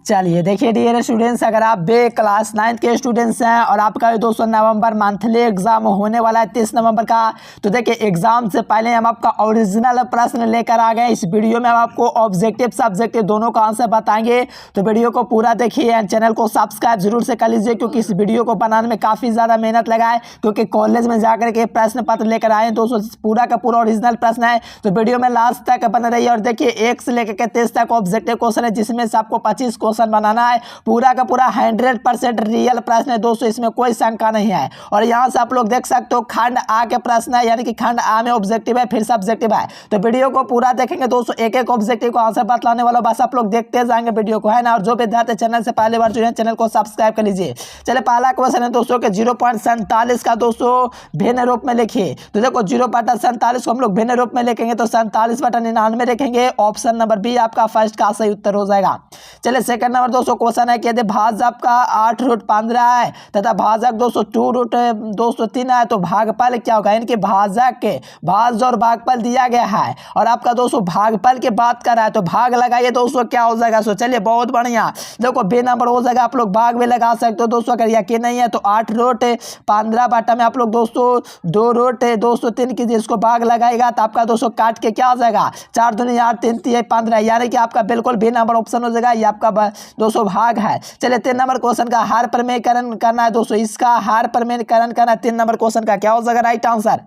चलिए देखिए dear students, अगर आप बे क्लास 9th के स्टूडेंट्स हैं और आपका 200 नवंबर मंथली एग्जाम होने वाला है 30 नवंबर का, तो देखिए एग्जाम से पहले हम आपका ओरिजिनल प्रश्न लेकर आ गए। इस वीडियो में हम आपको ऑब्जेक्टिव सब्जेक्टिव दोनों का आंसर बताएंगे, तो वीडियो को पूरा देखिए एंड चैनल को सब्सक्राइब जरूर से कर लीजिए, क्योंकि इस वीडियो को बनाने में काफ़ी ज़्यादा मेहनत लगा है, क्योंकि कॉलेज में जाकर के प्रश्न पत्र लेकर आए हैं दोस्तों। पूरा का पूरा ओरिजिनल प्रश्न है, तो वीडियो में लास्ट तक बने रहिए। और देखिए 1 से लेकर के 30 तक ऑब्जेक्टिव क्वेश्चन है, जिसमें से आपको 25 क्वेश्चन बनाना है। पूरा का पूरा 100% रियल प्रश्न है दोस्तों, इसमें कोई शंका नहीं है। और यहां से आप लोग देख सकते हो खंड आ के प्रश्न है, यानी कि खंड आ में ऑब्जेक्टिव है, फिर सब्जेक्टिव है। तो वीडियो को पूरा देखेंगे दोस्तों, एक एक ऑब्जेक्टिव को आंसर बतलाने वाला, बस आप लोग देखते जाएंगे वीडियो को, है ना। और जो विद्यार्थी चैनल से पहली बार जुड़े हैं, चैनल को सब्सक्राइब कर लीजिए। चलिए पहला क्वेश्चन है दोस्तों के 0.47 का दोस्तों भिन्न रूप में लिखिए। तो देखो 0.47 को हम लोग भिन्न रूप में लिखेंगे तो 47/99 लिखेंगे। ऑप्शन नंबर बी आपका फर्स्ट का सही उत्तर हो जाएगा। चलिए सेकंड नंबर दोस्तों क्वेश्चन है कि यदि भाज्य आपका 8√15 है तथा भाजक दोस्तों 2√3 है, तो भागफल क्या होगा। यानी कि भाजक के भाज्य और भागफल दिया गया है और आपका दोस्तों भागफल की बात कर रहा है, तो भाग लगाइए दोस्तों क्या हो जाएगा। सो चलिए बहुत बढ़िया, देखो बी नंबर हो जाएगा। आप लोग भाग भी लगा सकते हो दोस्तों, अगर यकीन नहीं है तो 8√15 बाटा में आप लोग दोस्तों 2√3 कीजिए, इसको भाग लगाएगा तो आपका दोस्तों काट के क्या हो जाएगा, 4 दूनी 8 3 3 15, यानी कि आपका बिल्कुल बी नंबर ऑप्शन हो जाएगा। ये आपका दोस्तों भाग है। चलिए 3 नंबर क्वेश्चन का हार प्रमेयकरण करना है दोस्तों, इसका हार प्रमेयकरण करना 3 नंबर क्वेश्चन का क्या हो जाएगा राइट आंसर।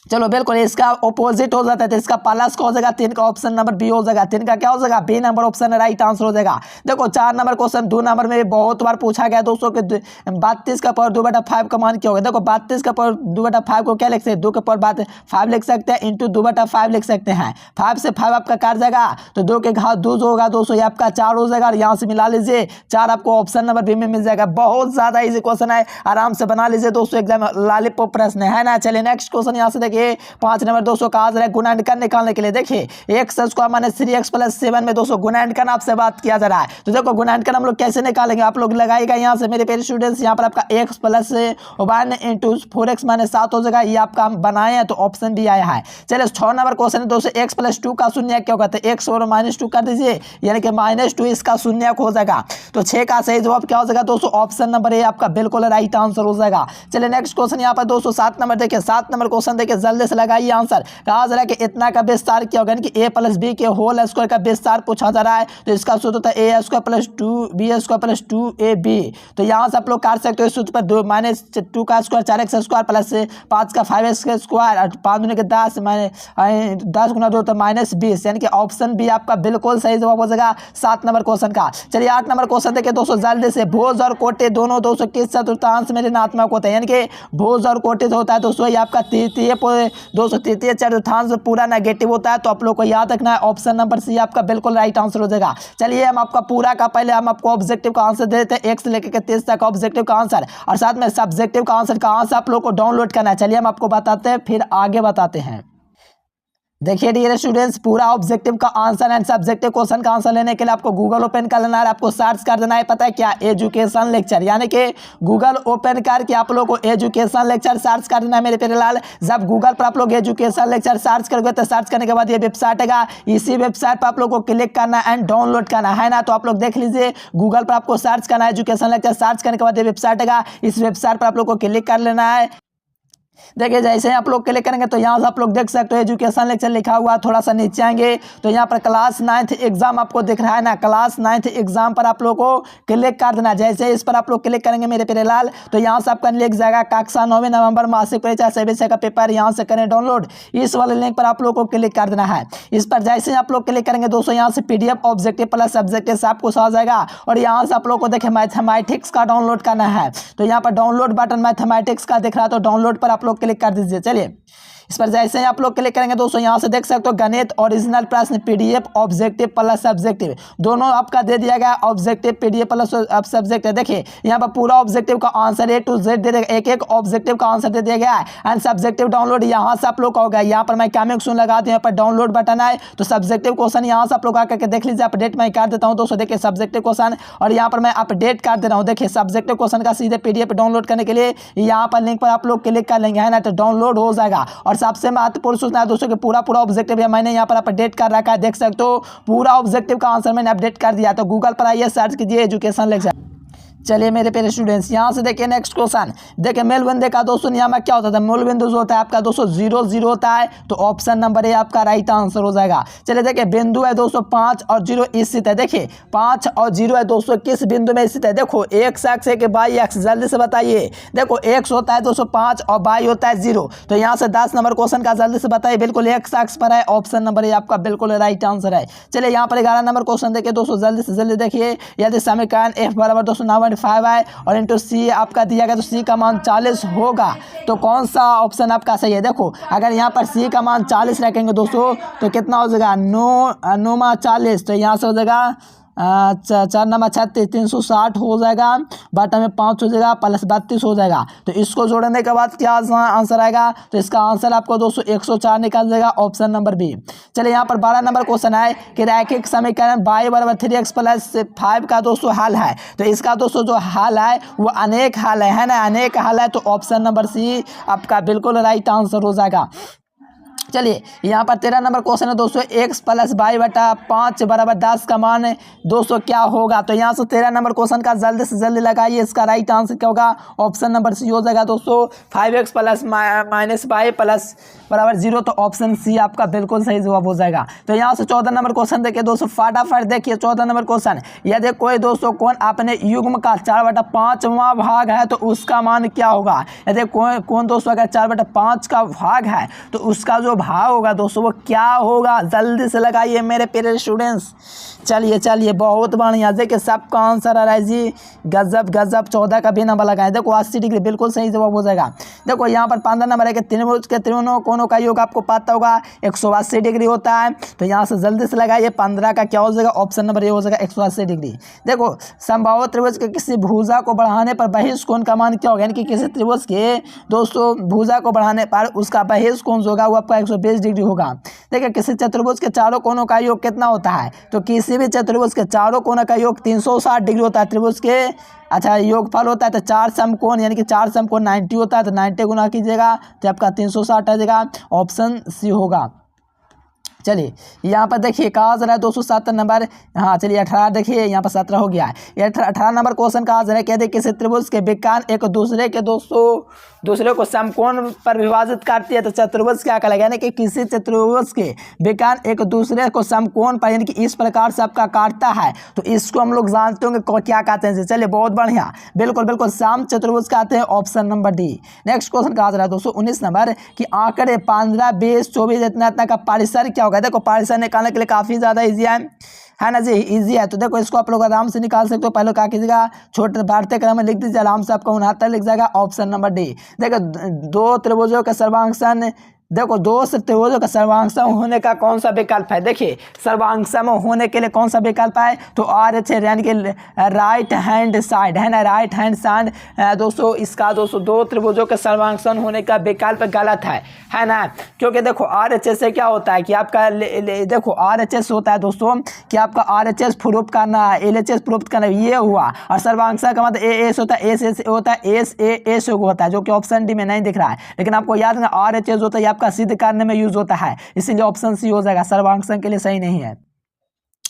चलो बिल्कुल इसका ऑपोजिट हो जाता है, तो इसका प्लस का हो जाएगा, 3 का ऑप्शन नंबर बी हो जाएगा। 3 का क्या हो जाएगा, B number option right answer हो जाएगा। देखो 4 नंबर क्वेश्चन 2 नंबर में बहुत बार पूछा गया दोस्तों कि 32 का पावर 2/5 का मान क्या होगा। देखो 32 का पावर 2/5 को क्या लिख सकते हैं, 2 के पावर 5 लिख सकते हैं, इंटू 2/5 लिख सकते हैं। 5 से 5 आपका काट जाएगा, तो 2 के घात 2 जो होगा दोस्तों ये आपका 4 हो जाएगा, और यहाँ से मिला लीजिए 4 आपको ऑप्शन नंबर बी में मिल जाएगा। बहुत ज्यादा इजी क्वेश्चन है, आराम से बना लीजिए दोस्तों, एग्जाम लॉलीपॉप प्रश्न है ना। चलिए नेक्स्ट क्वेश्चन यहाँ से देखिए 5 नंबर दोस्तों का आज गुणनखंड निकालने के लिए देखिए x² - 3x + 7 में दोस्तों गुणनखंड आपसे बात किया जा रहा है। तो देखो गुणनखंड हम लोग कैसे निकालेंगे, आप लोग लगाइएगा यहाँ से मेरे प्यारे स्टूडेंट्स। यहाँ पर आपका x + 1 × 4x - 7 हो जाएगा, ये आपका हम बनाए हैं तो ऑप्शन भी आया है। चलिए 6 नंबर क्वेश्चन है दोस्तों, x + 2 का शून्य क्या होगा, तो x और -2 कर दीजिए, यानी कि -2 इसका शून्य हो जाएगा। तो 6 का सही जवाब क्या हो जाएगा दोस्तों, ऑप्शन नंबर ए आपका बिल्कुल राइट आंसर हो जाएगा। चलिए नेक्स्ट क्वेश्चन यहाँ पर दोस्तों 7 नंबर देखिए, 7 नंबर क्वेश्चन देखिए जल्दी से लगाइए आंसर। कहा जा रहा है कि इतना का विस्तार क्या होगा, यानी कि a + b के होल स्क्वायर का विस्तार पूछा जा रहा है। तो इसका सूत्र होता है a² + 2b² + 2ab। तो यहाँ से आप लोग काट सकते हो इस सूत्र पर, 2 का स्क्वायर 4x² प्लस 5 का 5x² और 5 दूनी के 10 10 × 2 तो -20, यानी कि ऑप्शन बी आपका बिल्कुल सही जवाब हो जाएगा 7 नंबर क्वेश्चन का। चलिए 8 नंबर क्वेश्चन देखिए दोस्तों जल्दी से, भुज और कोटि दोनों दोस्तों किस चतुर्थांश में ऋणात्मक होते हैं, यानी कि भुज और कोटि होता है दोस्तों ये आपका तृतीय चतुर्थांश पूरा नेगेटिव होता है। तो आप लोग को याद रखना है ऑप्शन नंबर सी आपका बिल्कुल राइट आंसर हो जाएगा। चलिए हम आपका पूरा का पहले हम आपको ऑब्जेक्टिव का आंसर देते हैं, 1 से लेकर 30 तक ऑब्जेक्टिव का आंसर, और साथ में सब्जेक्टिव का आंसर कहाँ से आप लोग को डाउनलोड करना है। चलिए हम आपको बताते हैं, फिर आगे बताते हैं। देखिए डियर स्टूडेंट्स, पूरा ऑब्जेक्टिव का आंसर एंड सब्जेक्टिव क्वेश्चन का आंसर लेने के लिए आपको गूगल ओपन कर लेना है, आपको सर्च कर देना है, पता है क्या, एजुकेशन लेक्चर, यानी कि गूगल ओपन करके आप लोग को एजुकेशन लेक्चर सर्च कर देना है मेरे प्यारे लाल। जब गूगल पर आप लोग एजुकेशन लेक्चर सर्च करोगे तो सर्च करने के बाद ये वेबसाइट आएगा, इसी वेबसाइट पर आप लोग को क्लिक करना एंड डाउनलोड करना है ना। तो आप लोग देख लीजिए गूगल पर आपको सर्च करना है एजुकेशन लेक्चर, सर्च करने के बाद ये वेबसाइट आएगा, इस वेबसाइट पर आप लोग को क्लिक कर लेना है। देखिए जैसे आप लोग क्लिक करेंगे तो यहाँ से आप लोग देख सकते हो एजुकेशन लेक्चर लिखा हुआ, थोड़ा सा नीचे आएंगे तो यहाँ पर क्लास 9th एग्जाम आपको दिख रहा है ना, क्लास 9th एग्जाम पर आप लोग को क्लिक कर देना। जैसे इस पर आप लोग क्लिक करेंगे मेरे प्यारे लाल, तो यहाँ से आपका लिख जाएगा कक्षा 9 नवंबर मासिक परीक्षा सभी विषय का पेपर, यहाँ से करें डाउनलोड, इस वाले लिंक पर आप लोग को क्लिक कर देना है। इस पर जैसे आप लोग क्लिक करेंगे दोस्तों यहाँ से PDF ऑब्जेक्टिव प्लस सब्जेक्टिव सब कुछ आ जाएगा, और यहाँ से आप लोग को देखिए मैथमेटिक्स का डाउनलोड करना है। तो यहाँ पर डाउनलोड बटन मैथमेटिक्स का दिख रहा है, तो डाउनलोड पर आप लोग क्लिक कर दीजिए। चलिए इस पर जैसे ही आप लोग क्लिक करेंगे दोस्तों यहाँ से देख सकते हो गणित ओरिजिनल प्रश्न PDF ऑब्जेक्टिव प्लस सब्जेक्टिव दोनों आपका दे दिया गया, ऑब्जेक्टिव PDF प्लस सब्जेक्टिव। देखिए यहाँ पर पूरा ऑब्जेक्टिव का आंसर A to Z दे देगा, एक एक ऑब्जेक्टिव का आंसर दे दिया गया है एंड सब्जेक्टिव डाउनलोड यहाँ से आप लोग का होगा। यहाँ पर मैं कमिंग सून लगा दूँ, यहाँ पर डाउनलोड बटन है, तो सब्जेक्टिव क्वेश्चन यहाँ से आप लोग आकर के देख लीजिए। अपडेट मैं कर देता हूँ दोस्तों, देखिए सब्जेक्टिव क्वेश्चन, और यहाँ पर मैं अपडेट कर दे रहा हूँ। देखिए सब्जेक्टिव क्वेश्चन का सीधे PDF डाउनलोड करने के लिए यहाँ पर लिंक पर आप लोग क्लिक कर लेंगे, है ना, तो डाउनलोड हो जाएगा। और सबसे महत्वपूर्ण सूचना है दोस्तों कि पूरा ऑब्जेक्टिव मैंने यहाँ पर अपडेट कर रखा है, देख सकते हो पूरा ऑब्जेक्टिव का आंसर मैंने अपडेट कर दिया। तो गूगल पर आइए, सर्च कीजिए एजुकेशन लेक्चर। चलिए मेरे प्यारे स्टूडेंट्स, यहाँ से देखिए नेक्स्ट क्वेश्चन। देखिए मूल बिंदु का दोस्तों नियामक क्या होता है? मूल बिंदु जो होता है आपका दोस्तों 0 0 होता है, तो ऑप्शन नंबर ए आपका राइट आंसर हो जाएगा। चलिए देखिए बिंदु है दोस्तों 5 और 0 स्थित है। देखिए 5 और 0 है दोस्तों किस बिंदु में स्थित है? देखो एक्स अक्ष है कि वाई अक्ष, जल्दी से बताइए। देखो एक्स होता है दोस्तों 5 और वाई होता है 0, तो यहाँ से 10 नंबर क्वेश्चन का जल्दी से बताइए। बिल्कुल एक्स अक्ष पर है, ऑप्शन नंबर ए आपका बिल्कुल राइट आंसर है। चलिए यहाँ पर 11 नंबर क्वेश्चन देखिए दोस्तों, जल्दी से जल्दी देखिए। यदि समीकरण एफ बराबर दोस्तों 9.5 है और इंटू सी आपका दिया गया, तो सी का मान 40 होगा, तो कौन सा ऑप्शन आपका सही है? देखो अगर यहाँ पर सी का मान 40 रखेंगे दोस्तों तो कितना हो जाएगा? 9 40, तो यहाँ से हो जाएगा 4 नंबर 36 360 हो जाएगा, बटा में 5 हो जाएगा, प्लस 32 हो जाएगा। तो इसको जोड़ने के बाद क्या आंसर आएगा? तो इसका आंसर आपको दोस्तों 104 निकल जाएगा, ऑप्शन नंबर बी। चलिए यहाँ पर 12 नंबर क्वेश्चन है कि रैखिक समीकरण y बराबर 3x प्लस 5 का दोस्तों हल है। तो इसका दोस्तों जो हल है वो अनेक हल है ना, अनेक हल है, तो ऑप्शन नंबर सी आपका बिल्कुल राइट आंसर हो जाएगा। चलिए यहाँ पर 13 नंबर क्वेश्चन है दोस्तों, x प्लस वाई बटा 5 बराबर 10 का मान दोस्तों क्या होगा? तो यहाँ से 13 नंबर क्वेश्चन का जल्दी से जल्दी लगाइए, इसका राइट आंसर क्या होगा? ऑप्शन नंबर सी हो जाएगा दोस्तों 5x plus minus Y plus बराबर 0, तो ऑप्शन सी आपका बिल्कुल सही जवाब हो जाएगा। तो यहाँ से 14 नंबर क्वेश्चन देखिए दोस्तों, फटाफट देखिए 14 नंबर क्वेश्चन। यदि कोई दोस्तों कोण अपने युग्म का 4/5वां भाग है तो उसका मान क्या होगा? यदि कोण दोस्तों अगर 4/5 का भाग है तो उसका जो भाग होगा दोस्तों वो क्या होगा? जल्दी से लगाइए मेरे प्यारे स्टूडेंट्स। चलिए चलिए बहुत बढ़िया, देखिए सबका आंसर आ रहा है जी, गजब गजब। 14 का भी नंबर लगाएं, देखो 80 डिग्री बिल्कुल सही जवाब हो जाएगा। देखो यहाँ पर 15 नंबर है कि त्रिभुज के त्रिकोणों कोणों का योग आपको पता होगा 180 डिग्री होता है, तो यहाँ से जल्दी से लगाइए। 15 का क्या हो जाएगा? ऑप्शन नंबर ए हो जाएगा 180 डिग्री। देखो समबाहु त्रिभुज के किसी भुजा को बढ़ाने पर बहिष्कोण का मान क्या होगा? यानी कि किसी त्रिभुज के दोस्तों भुजा को बढ़ाने पर उसका बहिष्कोण जो होगा वो आपका 120 डिग्री होगा। देखिए किसी चतुर्भुज के चारों कोणों का योग कितना होता है? तो किसी भी चतुर्भुज के चारों कोणों का योग 360 डिग्री होता है। त्रिभुज के अच्छा योगफल होता है तो 4 समकोण, यानी कि 4 समकोण 90 होता है, तो 90 गुना कीजिएगा तो आपका 360 आ जाएगा, ऑप्शन सी होगा। चलिए यहाँ पर देखिए कहा जा रहा है 270 नंबर, हाँ चलिए 18 देखिए यहाँ पर 17 हो गया है। ये 18 नंबर क्वेश्चन कहा जा रहा है, कहते किसी त्रिभुज के विकर्ण एक दूसरे के दूसरे को समकोण पर विभाजित करती है तो चतुर्भुज क्या कहलाएगा? यानी कि किसी चतुर्भुज के विकर्ण एक दूसरे को समकोण पर यानी कि इस प्रकार से आपका काटता है, तो इसको हम लोग जानते होंगे क्या कहते हैं। चलिए बहुत बढ़िया, बिल्कुल बिल्कुल सम चतुर्भुज कहते हैं, option number D. Next question कहा जा रहा है दोस्तों 19 नंबर कि आंकड़े 15 20 24 इतना का परिसर क्या होगा? देखो परिसर निकालने के लिए काफ़ी ज़्यादा ईजी है ना जी, इजी है। तो देखो इसको आप लोग आराम से निकाल सकते हो। पहले क्या कीजिएगा, छोटे बढ़ते क्रम में लिख दीजिए, आराम से आपका 69 लिख जाएगा, ऑप्शन नंबर डी। देखो दो त्रिभुजों के सर्वांगसम, देखो दो त्रिभुजों का सर्वांगसम होने का कौन सा विकल्प है? देखिए सर्वांगसम होने के लिए कौन सा विकल्प है? तो RH यानी कि राइट हैंड साइड है ना, राइट हैंड साइड दोस्तों इसका दोस्तों दो त्रिभुजों के सर्वांगसम होने का विकल्प गलत है ना, क्योंकि देखो RH से क्या होता है कि आपका देखो RH होता है दोस्तों कि आपका RHS प्रूफ करना है, LHS प्रूफ करना, ये हुआ। और सर्वांगसम का मतलब AS होता है, SS होता है, SAS होता है, जो कि ऑप्शन डी में नहीं दिख रहा है, लेकिन आपको याद रखना RHS होता है आपका सिद्ध करने में यूज होता है, इसीलिए ऑप्शन सी हो जाएगा, सर्वांगसम के लिए सही नहीं है।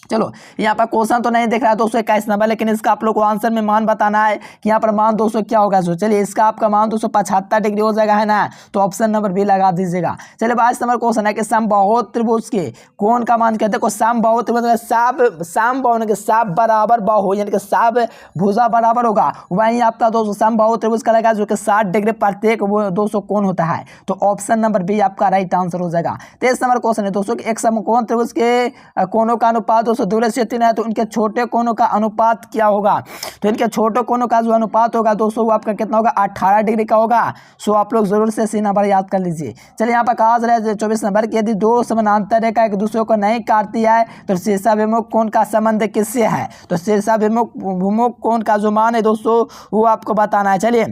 चलो यहाँ पर क्वेश्चन तो नहीं दिख रहा है दोस्तों 21 नंबर, लेकिन इसका आप लोग को आंसर में मान बताना है कि यहाँ पर मान दोस्तों क्या होगा। सो चलिए इसका आपका मान दोस्तों 75 डिग्री हो जाएगा है ना, तो ऑप्शन नंबर बी लगा दीजिएगा। चलिए 22 नंबर क्वेश्चन है कि समबाहु त्रिभुज के कोण का मान क्या है? देखो समबाहु त्रिभुज समबाहु के सब बराबर बाहु यानी कि सब भुजा बराबर होगा, वहीं आपका दोस्तों समबाहु त्रिभुज का लगा जो कि 60 डिग्री प्रत्येक वो दोस्तों कोण होता है, तो ऑप्शन नंबर बी आपका राइट आंसर हो जाएगा। 23 नंबर क्वेश्चन है दोस्तों एक समकोण त्रिभुज के कोणों का अनुपात दूर से 3 है तो उनके छोटे कोणों का अनुपात क्या होगा? तो इनके छोटे कोणों का जो अनुपात होगा दोस्तों वो आपका कितना होगा? 18 डिग्री का होगा। सो आप लोग जरूर से सी नंबर याद कर लीजिए। चलिए यहाँ पर कहा जा रहा है 24 नंबर कि यदि दो समानांतर रेखा एक दूसरे को नहीं काटती है तो शीर्षाभिमुख कोण का संबंध किससे है? तो शीर्षाभिमुख कोण का जो मान है दोस्तों वो आपको बताना है। चलिए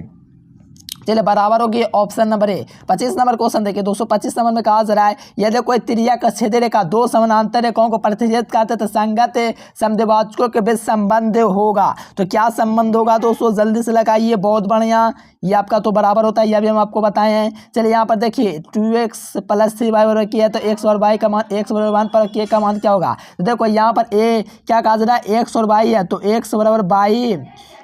चलिए बराबर होगी option number A. 25 number question देखिए दोस्तों, 25 नंबर में कहा जा रहा है यदि कोई त्रिज्या का छेदी रेखा दो समानांतर रेखाओं को प्रतिच्छेद करते तो संगत समद्विभाजकों के बीच संबंध होगा। तो क्या संबंध होगा दोस्तों, जल्दी से लगाइए, बहुत बढ़िया। ये आपका तो बराबर होता है, यह भी हम आपको बताए हैं। चलिए यहाँ पर देखिए 2x + 3y बराबर किया तो x और y का मान, x बराबर 1 पर k का मान क्या होगा। तो देखो यहाँ पर ए क्या कहा जा रहा है, x और y है, तो x बराबर y,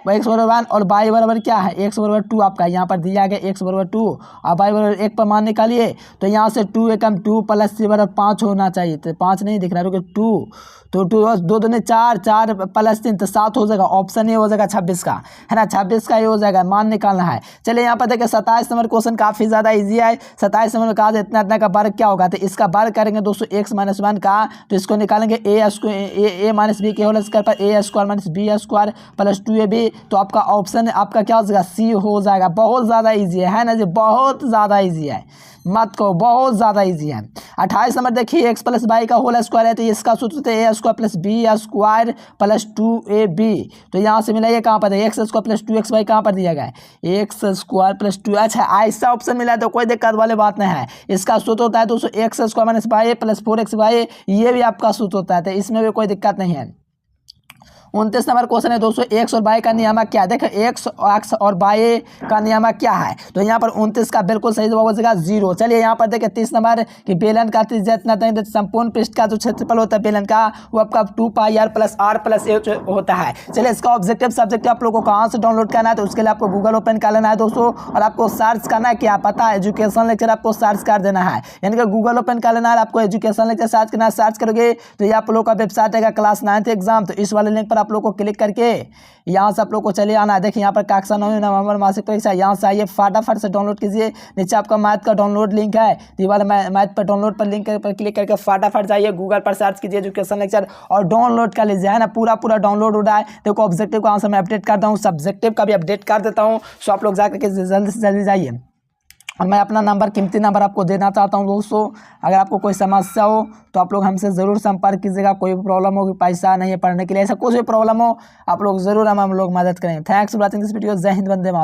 x बराबर 1 और y बराबर क्या है, x बराबर 2 आपका यहाँ पर दिया गया, x बराबर 2 और y बराबर 1 पर मान निकालिए। तो यहाँ से 2 एकम 2 + 3 बराबर 5 होना चाहिए, तो 5 नहीं दिख रहा है, 2 तो 2 2 4 4 + 3 तो 7 हो जाएगा। ऑप्शन ए हो जाएगा 26 का, है ना, 26 का ये हो जाएगा, मान निकालना है। चलिए यहाँ पर देखिए 27 नंबर क्वेश्चन काफ़ी ज़्यादा इजी है। 27 नंबर में कहा इतना इतना का वर्ग क्या होगा, तो इसका वर्ग करेंगे दोस्तों x - 1 का, तो इसको निकालेंगे a - b के होल स्क्वायर पर a² - b² + 2ab। तो आपका ऑप्शन आपका क्या हो जाएगा, सी हो जाएगा। बहुत ज़्यादा ईजी है ना जी, बहुत ज़्यादा ईजी है, मत कहो, बहुत ज़्यादा ईजी है। 28 नंबर देखिए x + y का होल स्क्वायर है, तो इसका सूत्र है a² + b² + 2ab। तो यहाँ से मिला ये कहाँ पर है, x² + 2xy कहाँ पर दिया गया है, x² + 2। अच्छा ऐसा ऑप्शन मिला है तो कोई दिक्कत वाली बात नहीं है। इसका सूत्र होता है दोस्तों x² - y + 4xy, ये भी आपका सूत्र होता है, तो इसमें भी कोई दिक्कत नहीं है। 29 नंबर क्वेश्चन है दोस्तों, x और y का नियामक क्या है। देखो x और y का नियामक क्या है, तो यहाँ पर 29 का बिल्कुल सही जवाब हो जाएगा 0। चलिए यहाँ पर देखिए 30 नंबर कि बेलन का त्रिज्या इतना नहीं, संपूर्ण पृष्ठ का जो क्षेत्रफल होता है बेलन का वो आपका 2πr + r + a होता है। चलिए इसका ऑब्जेक्टिव सब्जेक्टिव आप लोग को कहाँ से डाउनलोड करना है, तो उसके लिए आपको गूगल ओपन कर लेना है दोस्तों, और आपको सर्च करना है, क्या पता है, एजुकेशन लेक्चर आपको सर्च कर देना है, यानी कि गूगल ओपन कर लेना है, आपको एजुकेशन लेक्चर सर्च करना है। सर्च करोगे तो ये आप लोग का वेबसाइट है क्लास 9th एग्जाम, तो इस वाले लिंक पर आप लोग को क्लिक करके यहाँ से आप लोग को चले आना है। देखिए यहाँ पर कक्षा 9 नवंबर मासिक परीक्षा, यहाँ से आइए फटाफट से डाउनलोड कीजिए। नीचे आपका मैथ का डाउनलोड लिंक है, ये वाला मैथ पर डाउनलोड पर लिंक पर क्लिक करके फटाफट जाइए, गूगल पर सर्च कीजिए एजुकेशन लेक्चर और डाउनलोड कर लीजिए, है ना, पूरा डाउनलोड हो रहा है। देखो ऑब्जेक्टिव का आंसर मैं अपडेट करता हूँ, सब्जेक्टिव का भी अपडेट कर देता हूँ, सो आप लोग जाकर के जल्दी से जल्दी जाइए। और मैं अपना नंबर, कीमती नंबर आपको देना चाहता हूं दोस्तों, अगर आपको कोई समस्या हो तो आप लोग हमसे ज़रूर संपर्क कीजिएगा। कोई भी प्रॉब्लम हो कि पैसा नहीं है पढ़ने के लिए, ऐसा कुछ भी प्रॉब्लम हो आप लोग ज़रूर हम लोग मदद करेंगे। Thanks for watching this video. जय हिंद, वंदे मातरम।